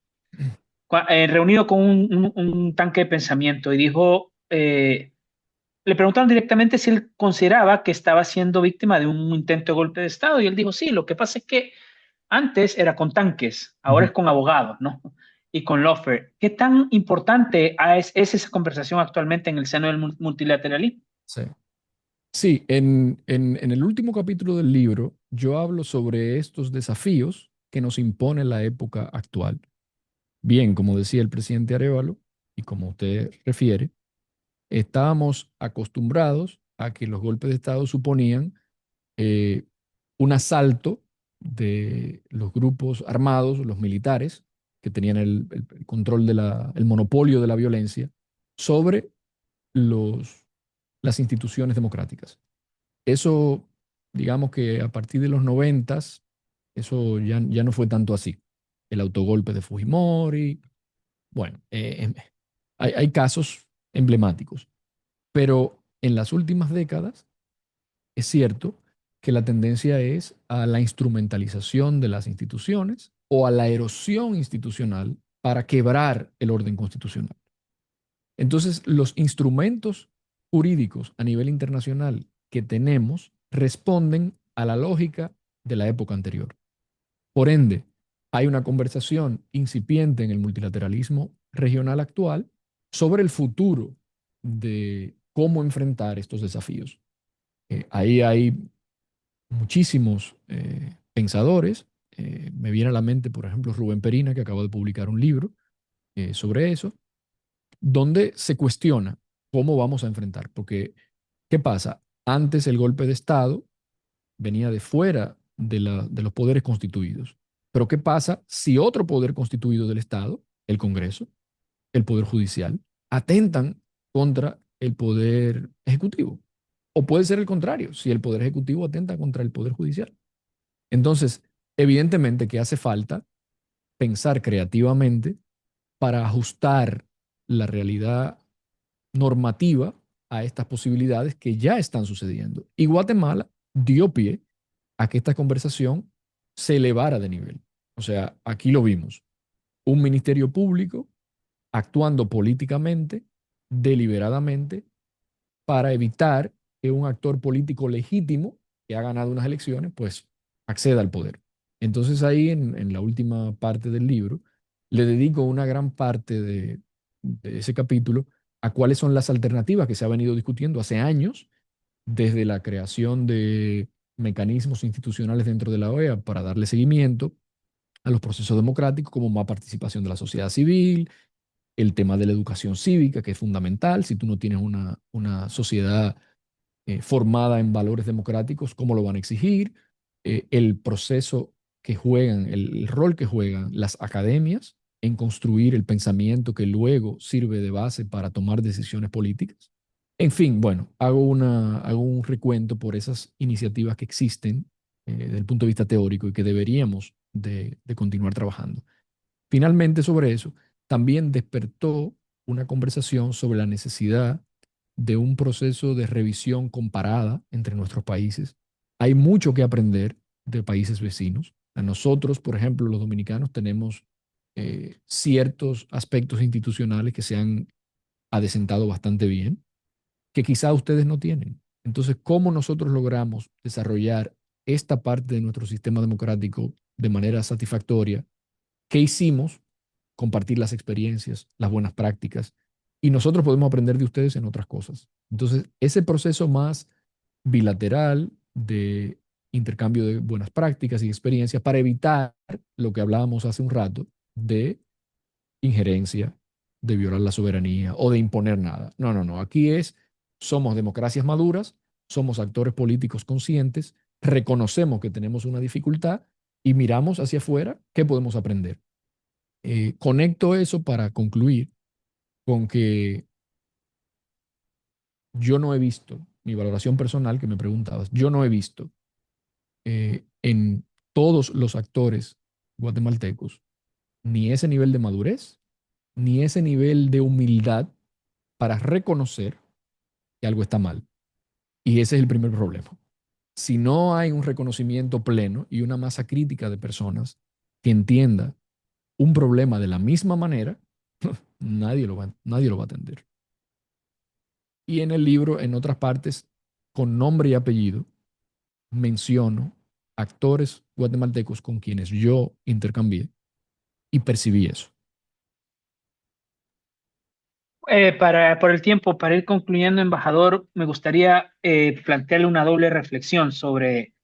[SPEAKER 1] reunido con un tanque de pensamiento, y dijo, le preguntaron directamente si él consideraba que estaba siendo víctima de un intento de golpe de Estado, y él dijo, sí, lo que pasa es que antes era con tanques, ahora
[SPEAKER 2] Ujú.
[SPEAKER 1] es con abogados, ¿no? Y con lawfare. ¿Qué tan importante es esa conversación actualmente en el seno del multilateralismo?
[SPEAKER 2] Sí. Sí, en el último capítulo del libro yo hablo sobre estos desafíos que nos impone la época actual. Bien, como decía el presidente Arevalo, y como usted refiere, estábamos acostumbrados a que los golpes de Estado suponían eh, un asalto de los grupos armados, los militares, que tenían el control el monopolio de la violencia, sobre las instituciones democráticas. Eso, digamos que a partir de los noventas, eso ya no fue tanto así. El autogolpe de Fujimori, bueno, hay casos emblemáticos, pero en las últimas décadas es cierto que la tendencia es a la instrumentalización de las instituciones o a la erosión institucional para quebrar el orden constitucional. Entonces, los instrumentos jurídicos a nivel internacional que tenemos responden a la lógica de la época anterior. Por ende, hay una conversación incipiente en el multilateralismo regional actual sobre el futuro de cómo enfrentar estos desafíos. Ahí hay muchísimos pensadores. Me viene a la mente, por ejemplo, Rubén Perina, que acaba de publicar un libro sobre eso, donde se cuestiona cómo vamos a enfrentar. Porque, ¿qué pasa? Antes el golpe de Estado venía de fuera de los poderes constituidos. Pero ¿qué pasa si otro poder constituido del Estado, el Congreso, el Poder Judicial, atentan contra el Poder Ejecutivo? O puede ser el contrario, si el Poder Ejecutivo atenta contra el Poder Judicial. Entonces, evidentemente que hace falta pensar creativamente para ajustar la realidad normativa a estas posibilidades que ya están sucediendo. Y Guatemala dio pie a que esta conversación se elevara de nivel. O sea, aquí lo vimos. Un ministerio público actuando políticamente, deliberadamente, para evitar que un actor político legítimo que ha ganado unas elecciones, pues acceda al poder. Entonces ahí en la última parte del libro, le dedico una gran parte de ese capítulo a cuáles son las alternativas que se ha venido discutiendo hace años, desde la creación de mecanismos institucionales dentro de la OEA para darle seguimiento a los procesos democráticos, como más participación de la sociedad civil, el tema de la educación cívica, que es fundamental. Si tú no tienes una sociedad formada en valores democráticos, ¿cómo lo van a exigir? El proceso que juegan, el rol que juegan las academias en construir el pensamiento que luego sirve de base para tomar decisiones políticas. En fin, bueno, hago un recuento por esas iniciativas que existen desde el punto de vista teórico y que deberíamos de continuar trabajando. Finalmente, sobre eso, también despertó una conversación sobre la necesidad de un proceso de revisión comparada entre nuestros países. Hay mucho que aprender de países vecinos. A nosotros, por ejemplo, los dominicanos, tenemos ciertos aspectos institucionales que se han adesentado bastante bien, que quizá ustedes no tienen. Entonces, ¿cómo nosotros logramos desarrollar esta parte de nuestro sistema democrático de manera satisfactoria? ¿Qué hicimos? Compartir las experiencias, las buenas prácticas, y nosotros podemos aprender de ustedes en otras cosas. Entonces, ese proceso más bilateral de intercambio de buenas prácticas y experiencias para evitar lo que hablábamos hace un rato de injerencia, de violar la soberanía o de imponer nada. No, no, no. Aquí somos democracias maduras, somos actores políticos conscientes, reconocemos que tenemos una dificultad y miramos hacia afuera qué podemos aprender. Conecto eso para concluir con que yo no he visto, mi valoración personal que me preguntabas, yo no he visto en todos los actores guatemaltecos ni ese nivel de madurez, ni ese nivel de humildad para reconocer que algo está mal. Y ese es el primer problema. Si no hay un reconocimiento pleno y una masa crítica de personas que entienda un problema de la misma manera, nadie lo va a atender. Y en el libro, en otras partes, con nombre y apellido, menciono actores guatemaltecos con quienes yo intercambié y percibí eso.
[SPEAKER 1] Por el tiempo, para ir concluyendo, embajador, me gustaría plantearle una doble reflexión sobre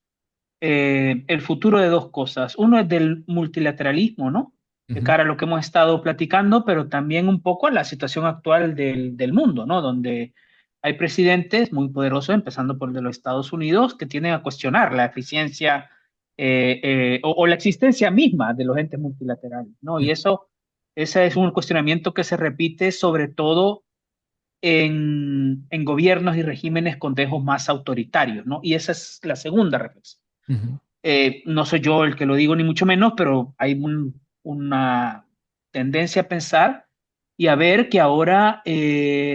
[SPEAKER 1] el futuro de dos cosas. Uno es del multilateralismo, ¿no? De
[SPEAKER 2] Ujú,
[SPEAKER 1] cara a lo que hemos estado platicando, pero también un poco a la situación actual del mundo, ¿no? Donde hay presidentes muy poderosos, empezando por el de los Estados Unidos, que tienen a cuestionar la eficiencia o la existencia misma de los entes multilaterales, ¿no? Y eso, ese es un cuestionamiento que se repite sobre todo en gobiernos y regímenes con dejos más autoritarios, ¿no? Y esa es la segunda reflexión.
[SPEAKER 2] ujú,
[SPEAKER 1] No soy yo el que lo digo, ni mucho menos, pero hay una tendencia a pensar y a ver que ahora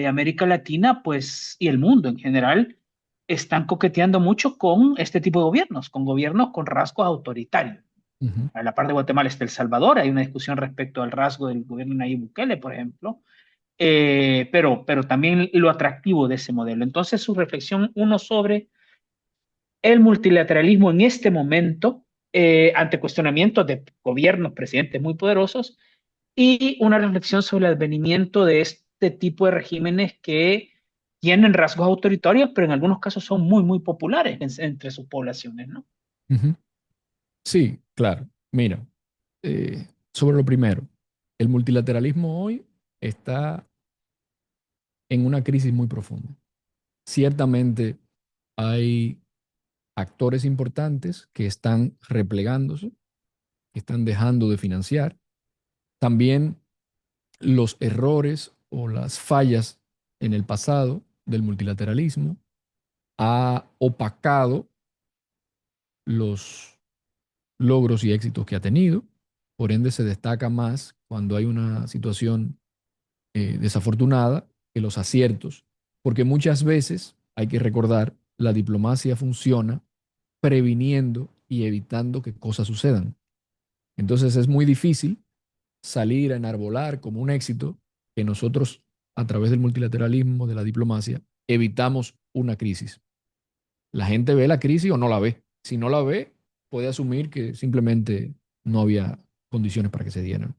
[SPEAKER 1] América Latina, pues, y el mundo en general, están coqueteando mucho con este tipo de gobiernos, con gobiernos con rasgos autoritarios.
[SPEAKER 2] ujú,
[SPEAKER 1] A la par de Guatemala está El Salvador, hay una discusión respecto al rasgo del gobierno de Nayib Bukele, por ejemplo, pero también lo atractivo de ese modelo. Entonces, su reflexión, uno sobre el multilateralismo en este momento ante cuestionamientos de gobiernos, presidentes muy poderosos, y una reflexión sobre el advenimiento de este tipo de regímenes que tienen rasgos autoritarios, pero en algunos casos son muy, muy populares entre sus poblaciones, ¿no?
[SPEAKER 2] ujú. Sí, claro. Mira, sobre lo primero, el multilateralismo hoy está en una crisis muy profunda. Ciertamente hay actores importantes que están replegándose, que están dejando de financiar. También los errores o las fallas en el pasado del multilateralismo ha opacado los logros y éxitos que ha tenido. por ende se destaca más cuando hay una situación desafortunada que los aciertos, porque muchas veces, hay que recordar, la diplomacia funciona previniendo y evitando que cosas sucedan. Entonces es muy difícil salir a enarbolar como un éxito que nosotros, a través del multilateralismo, de la diplomacia, evitamos una crisis. La gente ve la crisis o no la ve. Si no la ve, puede asumir que simplemente no había condiciones para que se dieran.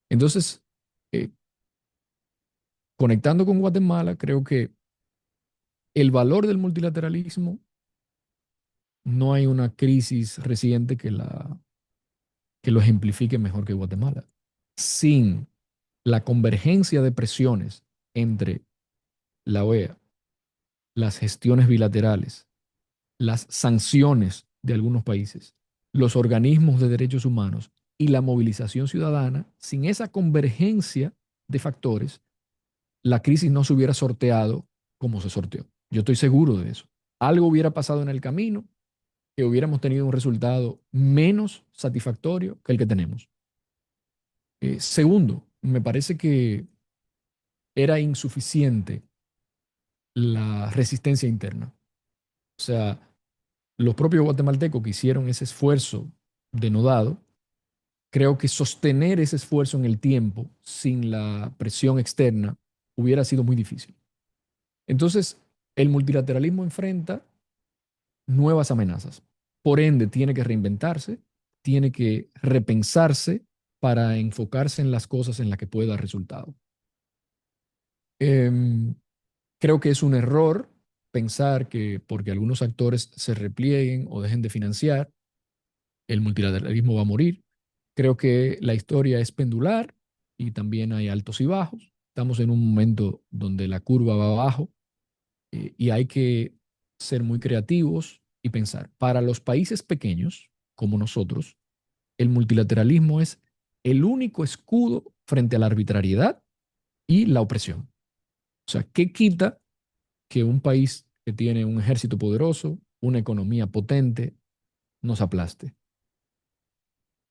[SPEAKER 2] Entonces, eh, conectando con Guatemala, creo que el valor del multilateralismo, no hay una crisis reciente que lo ejemplifique mejor que Guatemala. Sin la convergencia de presiones entre la OEA, las gestiones bilaterales, las sanciones de algunos países, los organismos de derechos humanos y la movilización ciudadana, sin esa convergencia de factores, la crisis no se hubiera sorteado como se sorteó. Yo estoy seguro de eso. Algo hubiera pasado en el camino que hubiéramos tenido un resultado menos satisfactorio que el que tenemos. Segundo, me parece que era insuficiente la resistencia interna. O sea, los propios guatemaltecos que hicieron ese esfuerzo denodado, creo que sostener ese esfuerzo en el tiempo sin la presión externa hubiera sido muy difícil. Entonces, el multilateralismo enfrenta nuevas amenazas. Por ende, tiene que reinventarse, tiene que repensarse para enfocarse en las cosas en las que puede dar resultado. Em, Creo que es un error pensar que porque algunos actores se replieguen o dejen de financiar, el multilateralismo va a morir. Creo que la historia es pendular y también hay altos y bajos. Estamos en un momento donde la curva va abajo, y hay que ser muy creativos y pensar. Para los países pequeños, como nosotros, el multilateralismo es el único escudo frente a la arbitrariedad y la opresión. O sea, ¿qué quita que un país que tiene un ejército poderoso, una economía potente, nos aplaste?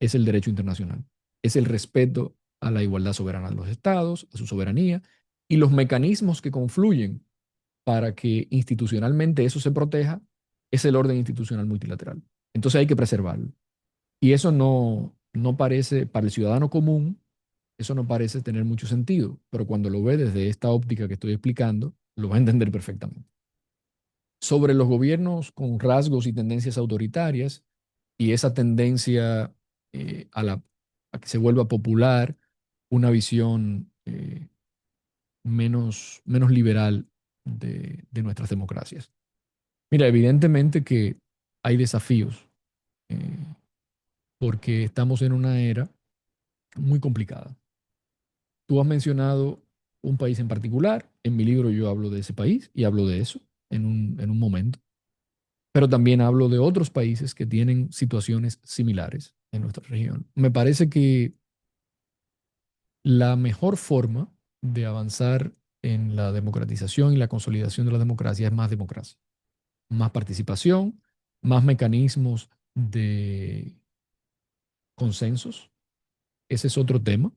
[SPEAKER 2] Es el derecho internacional, es el respeto a la igualdad soberana de los estados, a su soberanía y los mecanismos que confluyen para que institucionalmente eso se proteja, es el orden institucional multilateral. Entonces hay que preservarlo. Y eso no parece, para el ciudadano común, eso no parece tener mucho sentido, pero cuando lo ve desde esta óptica que estoy explicando, lo va a entender perfectamente. Sobre los gobiernos con rasgos y tendencias autoritarias y esa tendencia, a que se vuelva popular una visión menos liberal de nuestras democracias. Mira, evidentemente que hay desafíos, eh, porque estamos en una era muy complicada. Tú has mencionado un país en particular. En mi libro yo hablo de ese país y hablo de eso en un momento. Pero también hablo de otros países que tienen situaciones similares en nuestra región. Me parece que la mejor forma de avanzar en la democratización y la consolidación de la democracia es más democracia, más participación, más mecanismos de consensos. Ese es otro tema.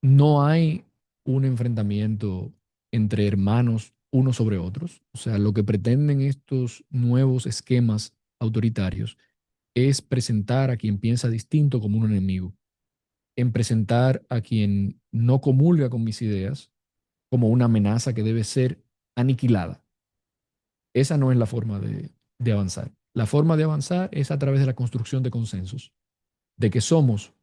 [SPEAKER 2] No hay un enfrentamiento entre hermanos unos sobre otros. O sea, lo que pretenden estos nuevos esquemas autoritarios es presentar a quien piensa distinto como un enemigo, en presentar a quien no comulga con mis ideas como una amenaza que debe ser aniquilada. Esa no es la forma de avanzar. La forma de avanzar es a través de la construcción de consensos, de que somos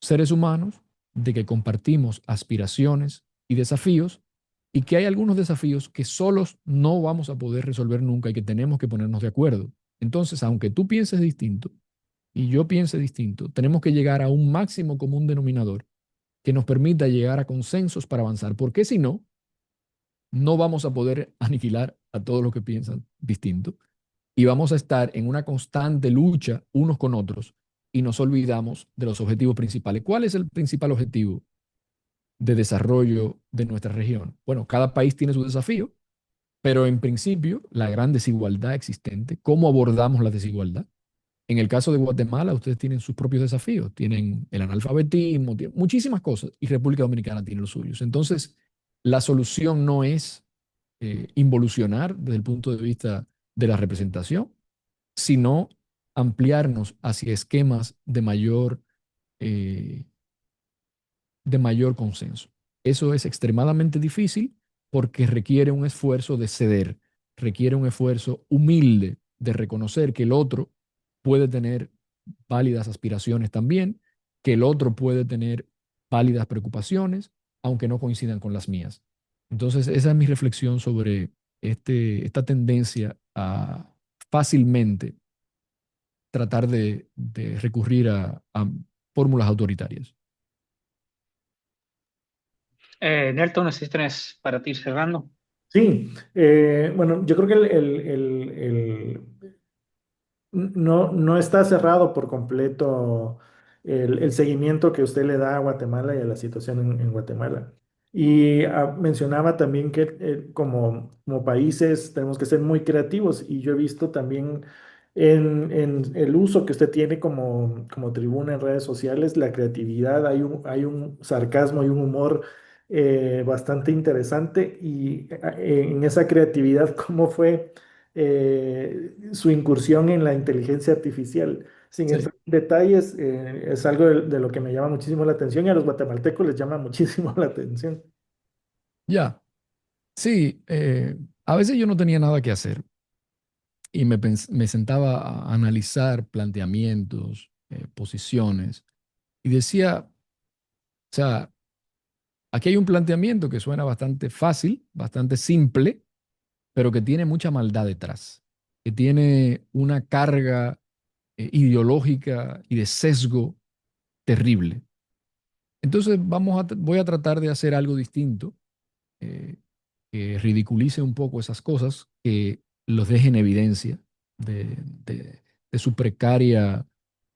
[SPEAKER 2] seres humanos, de que compartimos aspiraciones y desafíos, y que hay algunos desafíos que solos no vamos a poder resolver nunca y que tenemos que ponernos de acuerdo. Entonces, aunque tú pienses distinto y yo piense distinto, tenemos que llegar a un máximo común denominador que nos permita llegar a consensos para avanzar, porque si no, no vamos a poder aniquilar a todos los que piensan distinto y vamos a estar en una constante lucha unos con otros y nos olvidamos de los objetivos principales. ¿Cuál es el principal objetivo de desarrollo de nuestra región? Bueno, cada país tiene su desafío, pero en principio la gran desigualdad existente, cómo abordamos la desigualdad, En el caso de Guatemala, ustedes tienen sus propios desafíos, tienen el analfabetismo, tienen muchísimas cosas, y República Dominicana tiene los suyos. Entonces, la solución no es involucionar desde el punto de vista de la representación, sino ampliarnos hacia esquemas eh, de mayor consenso. Eso es extremadamente difícil porque requiere un esfuerzo de ceder, requiere un esfuerzo humilde de reconocer que el otro puede tener válidas aspiraciones también, que el otro puede tener válidas preocupaciones, aunque no coincidan con las mías. Entonces, esa es mi reflexión sobre esta tendencia a fácilmente tratar de recurrir a fórmulas autoritarias.
[SPEAKER 1] Nelton, no sé si tienes para ti cerrando.
[SPEAKER 3] Sí, bueno, yo creo que no está cerrado por completo el seguimiento que usted le da a Guatemala y a la situación en Guatemala. Y mencionaba también que como países tenemos que ser muy creativos y yo he visto también en el uso que usted tiene como tribuna en redes sociales, la creatividad, hay un sarcasmo y un humor bastante interesante y en esa creatividad, ¿cómo fue? Su incursión en la inteligencia artificial. Sin
[SPEAKER 2] Sí.
[SPEAKER 3] entrar en detalles, es algo de lo que me llama muchísimo la atención y a los guatemaltecos les llama muchísimo la atención.
[SPEAKER 2] Ya, sí, a veces yo no tenía nada que hacer y me sentaba a analizar planteamientos, posiciones y decía, o sea, aquí hay un planteamiento que suena bastante fácil, bastante simple, pero que tiene mucha maldad detrás, que tiene una carga ideológica y de sesgo terrible. Entonces voy a tratar de hacer algo distinto, eh, que ridiculice un poco esas cosas, que los deje en evidencia de, de- de su precaria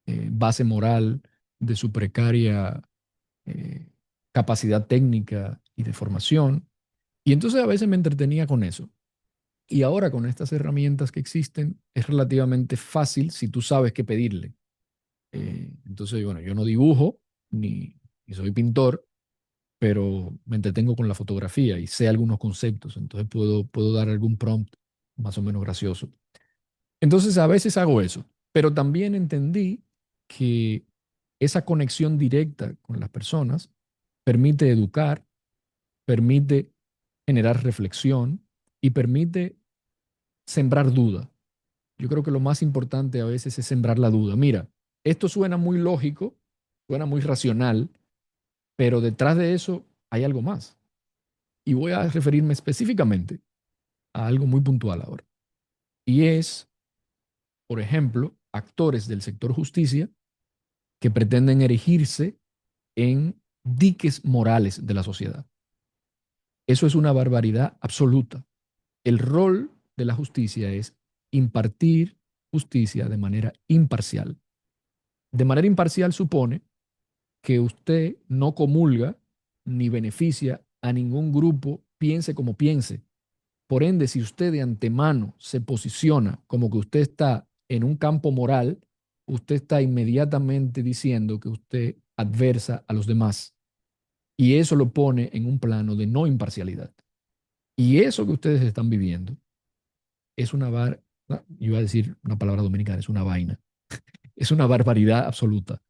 [SPEAKER 2] base moral, de su precaria eh, capacidad técnica y de formación. Y entonces a veces me entretenía con eso. Y ahora con estas herramientas que existen es relativamente fácil si tú sabes qué pedirle. Entonces, bueno, yo no dibujo ni soy pintor, pero me entretengo con la fotografía y sé algunos conceptos, entonces puedo dar algún prompt más o menos gracioso. Entonces, a veces hago eso, pero también entendí que esa conexión directa con las personas permite educar, permite generar reflexión y permite sembrar duda. Yo creo que lo más importante a veces es sembrar la duda. Mira, esto suena muy lógico, suena muy racional, pero detrás de eso hay algo más. Y voy a referirme específicamente a algo muy puntual ahora. Y es, por ejemplo, actores del sector justicia que pretenden erigirse en diques morales de la sociedad. Eso es una barbaridad absoluta. El rol de la justicia es impartir justicia de manera imparcial. De manera imparcial supone que usted no comulga ni beneficia a ningún grupo, piense como piense. Por ende, si usted de antemano se posiciona como que usted está en un campo moral, usted está inmediatamente diciendo que usted adversa a los demás. Y eso lo pone en un plano de no imparcialidad. Y eso que ustedes están viviendo es yo iba a decir una palabra dominicana, es una vaina. Es una barbaridad absoluta.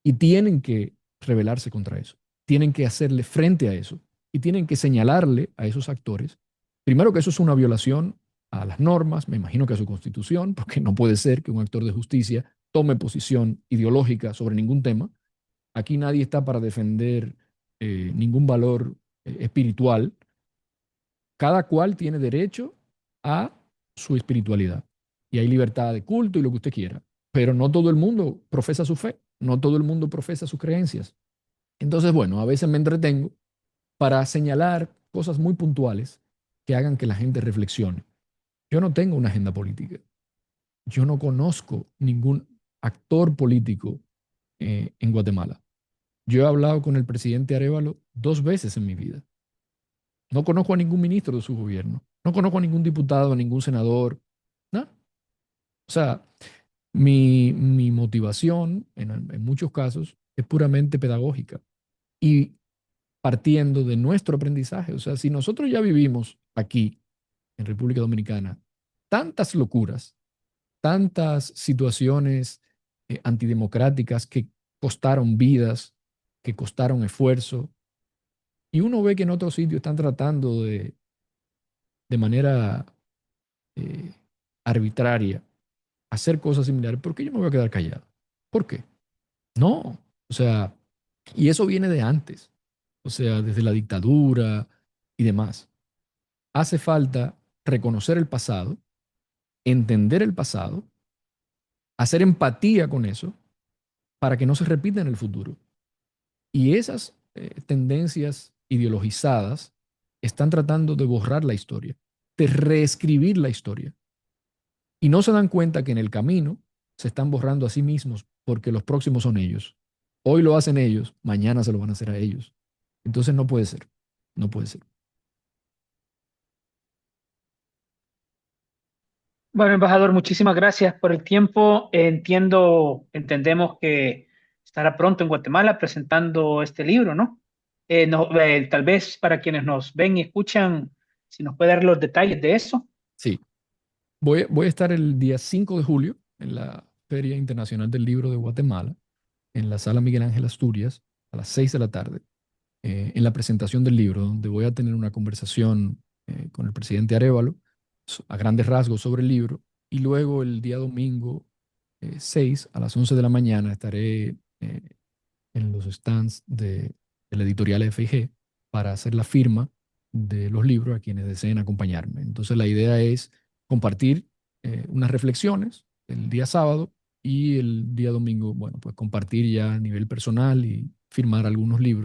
[SPEAKER 2] Y tienen que rebelarse contra eso. Tienen que hacerle frente a eso. Y tienen que señalarle a esos actores, primero que eso es una violación a las normas, me imagino que a su constitución, porque no puede ser que un actor de justicia tome posición ideológica sobre ningún tema. Aquí nadie está para defender ningún valor espiritual. Cada cual tiene derecho a su espiritualidad. Y hay libertad de culto y lo que usted quiera. Pero no todo el mundo profesa su fe, no todo el mundo profesa sus creencias. Entonces, bueno, a veces me entretengo para señalar cosas muy puntuales que hagan que la gente reflexione. Yo no tengo una agenda política. Yo no conozco ningún actor político en Guatemala. Yo he hablado con el presidente Arévalo 2 veces en mi vida. No conozco a ningún ministro de su gobierno. No conozco a ningún diputado, a ningún senador. ¿No? O sea, Mi motivación en muchos casos es puramente pedagógica y partiendo de nuestro aprendizaje. O sea, si nosotros ya vivimos aquí en República Dominicana tantas locuras, tantas situaciones antidemocráticas que costaron vidas, que costaron esfuerzo, y uno ve que en otros sitios están tratando de manera eh, arbitraria hacer cosas similares, ¿por qué yo me voy a quedar callado? ¿Por qué? No, o sea, y eso viene de antes, o sea, desde la dictadura y demás. Hace falta reconocer el pasado, entender el pasado, hacer empatía con eso para que no se repita en el futuro. Y esas tendencias ideologizadas están tratando de borrar la historia, de reescribir la historia. Y no se dan cuenta que en el camino se están borrando a sí mismos porque los próximos son ellos. Hoy lo hacen ellos, mañana se lo van a hacer a ellos. Entonces no puede ser, no puede ser.
[SPEAKER 1] Bueno, embajador, muchísimas gracias por el tiempo. Entendemos que estará pronto en Guatemala presentando este libro, ¿no? Tal vez para quienes nos ven y escuchan, si nos puede dar los detalles de eso.
[SPEAKER 2] Sí, voy a estar el día 5 de julio en la Feria Internacional del Libro de Guatemala, en la Sala Miguel Ángel Asturias, a las 6 de la tarde, en la presentación del libro, donde voy a tener una conversación con el presidente Arévalo a grandes rasgos sobre el libro. Y luego el día domingo 6 a las 11 de la mañana estaré en los stands de la editorial FIG para hacer la firma de los libros a quienes deseen acompañarme. Entonces la idea es compartir unas reflexiones el día sábado y el día domingo, bueno, pues compartir ya a nivel personal y firmar algunos libros.